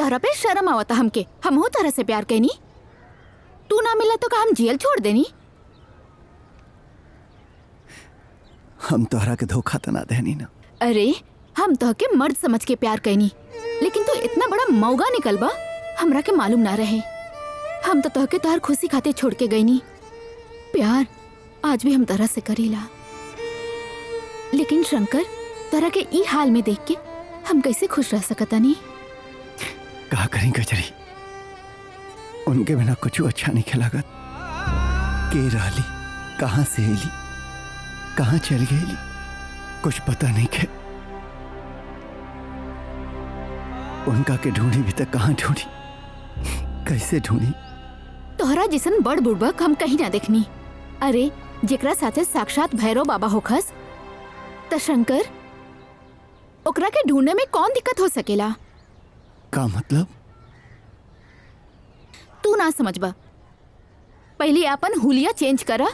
तोहरा पे शर्म आवता हमके। हम हो तरह से प्यार कैनी, तू ना मिला तो का हम जेल छोड़ देनी? हम तोहरा के धोखा तो ना देनी ना। अरे हम तोह के मर्द समझ के प्यार कैनी, लेकिन तू इतना बड़ा मौगा निकलबा हमरा के मालूम ना रहे। हम तो तोह के तोहर खुशी खाते छोड़ के गईनी। प्यार आज भी हम तरह से करीला, लेकिन शंकर तरह के ई हाल में देख के हम कैसे खुश रह सकता नहीं? कहा करें कचरी, उनके बिना कुछ अच्छा नहीं खिलागत। के रहली, कहाँ से एली, कहाँ चल गई, कुछ पता नहीं के। उनका के ढूंढी भी तक कहाँ ढूंढी, कैसे ढूंढी? तोहरा जिसन बड़ बुड़बक हम कहीं ना देखनी। अरे जेकरा साथे साक्षात भैरव बाबा होखस त शंकर, ओकरा के ढूंढने में कौन दिक्कत हो सकेला? का मतलब? तू ना समझबा। पहले अपन हुलिया चेंज करा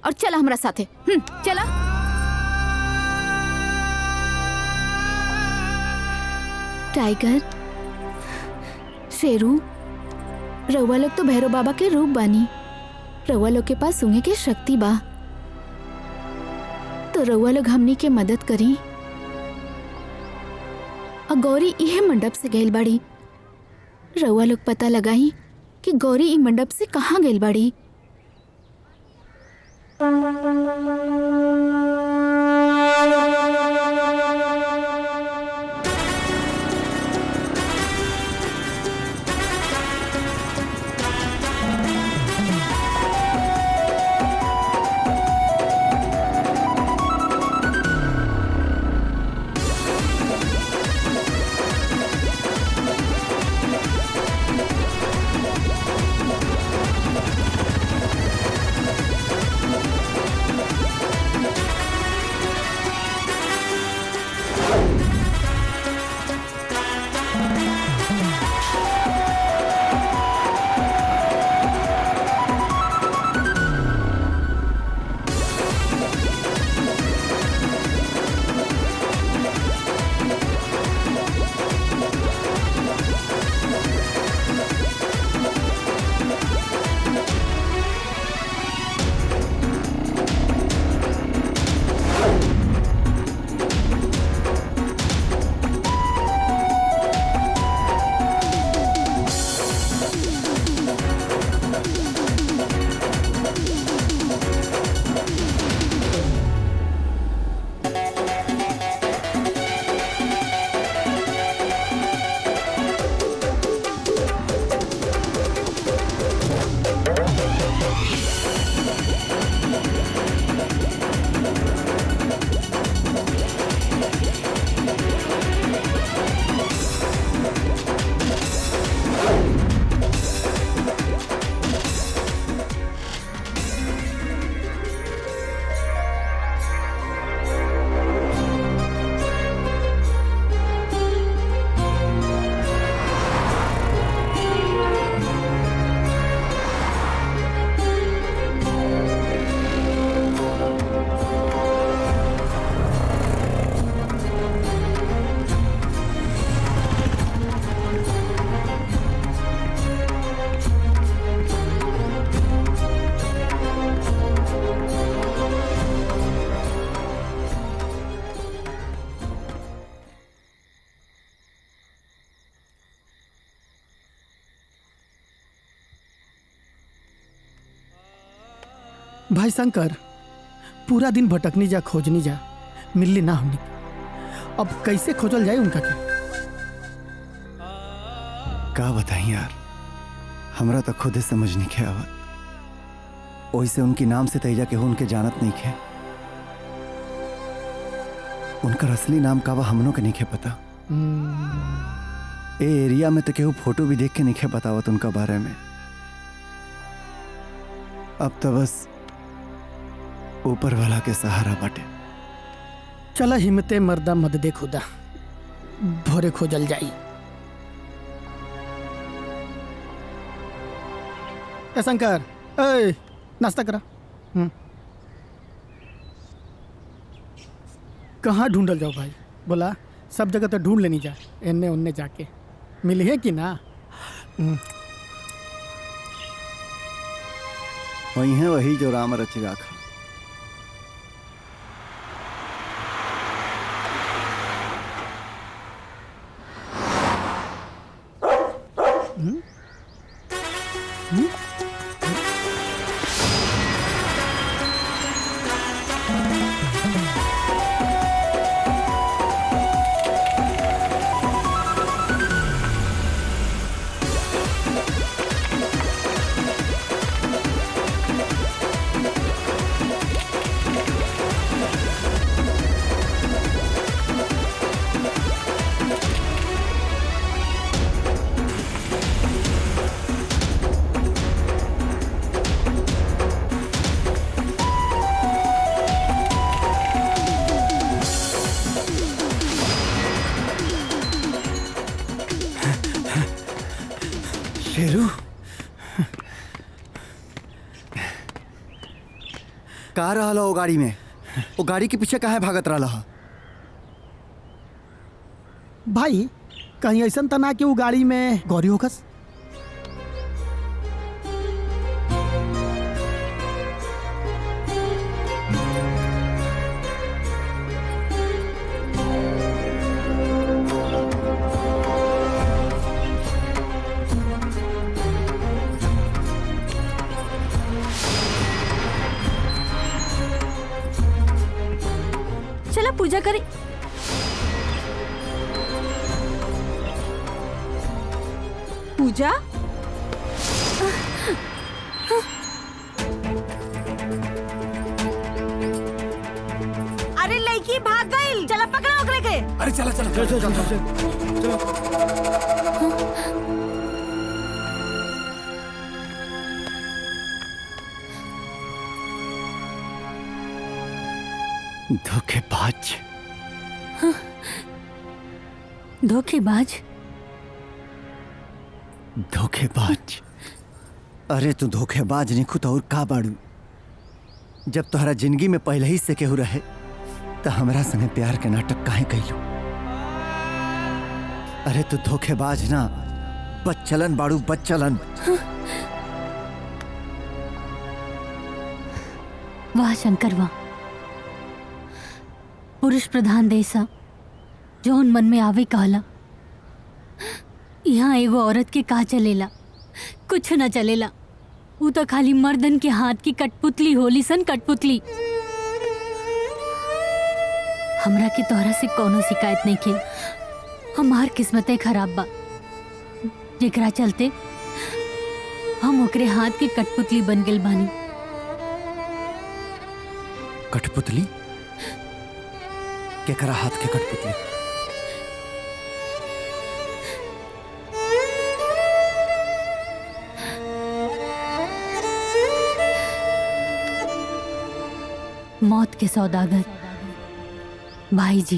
और चला हमरा साथे। चला। टाइगर, शेरू, रउआ लोग तो भैरव बाबा के रूप बानी। रउआ लोग के पास सूंघे के शक्ति बा, तो रउआ लोग हमनी के मदद करी। और गौरी इहे मंडप से गइल बाड़ी। रउआ लोग पता लगाई कि गौरी ई मंडप से कहाँ गइल बाड़ी। भाई शंकर, पूरा दिन भटकनी जा, खोजनी जा, मिलली ना हमनी। अब कैसे खोजल जाए उनका के? का बताई यार, हमरा तो खुदे समझ नहीं खे आवत। ओइसे उनकी नाम से तैजा के हो उनके जानत नहीं खे। उनका असली नाम का बा हमनों के नहीं खे पता। ए एरिया में तो केहू फोटो भी देख के नहीं खे बतावत उनका बारे में। अब तो बस ऊपर वाला के सहारा बाटे। चला हिम्मते मर्दा मद दे खुदा, भोरे खोजल जाई। ए शंकर, ए नाश्ता करा। कहाँ ढूंढल जाओ भाई? बोला सब जगह तो ढूंढ लेनी जा, एन्ने उन्ने जाके। मिली है कि ना? वही है वही जो राम रच राखा। शेरू, कहाँ रहा वो गाड़ी में? वो गाड़ी के पीछे काहे भागत रहा? भाई कहीं ऐसा त ना कि वो गाड़ी में गौरी होकस? चला पूजा करें। पूजा? अरे लड़की भाग गई, चला पकड़ा ओकरे के। अरे चला चला चल चल चल चल। धोखेबाज। धोखेबाज? धोखेबाज। अरे तू धोखेबाज नहीं खुद और का बाड़ू? जब तोहरा जिंदगी में पहले ही से केहू रहे तो हमरा संगे प्यार के नाटक काहे कैलू? अरे तू धोखेबाज ना बच्चलन बाड़ू, बच्चलन। वाह शंकर वाह, पुरुष प्रधान देशा जौन मन में आवे कहला। यहाँ एगो औरत के का चलेला? कुछ न चलेला। वो तो खाली मर्दन के हाथ की कठपुतली होली सन, कठपुतली। हमरा के तोहरा से कोनो शिकायत नहीं की। हमार किस्मतें खराब बा, जेकरा चलते हम ओकरे हाथ के कठपुतली बन गेल बानी। कठपुतली? केकरा हाथ के कठपुतली? मौत के सौदागर भाई जी।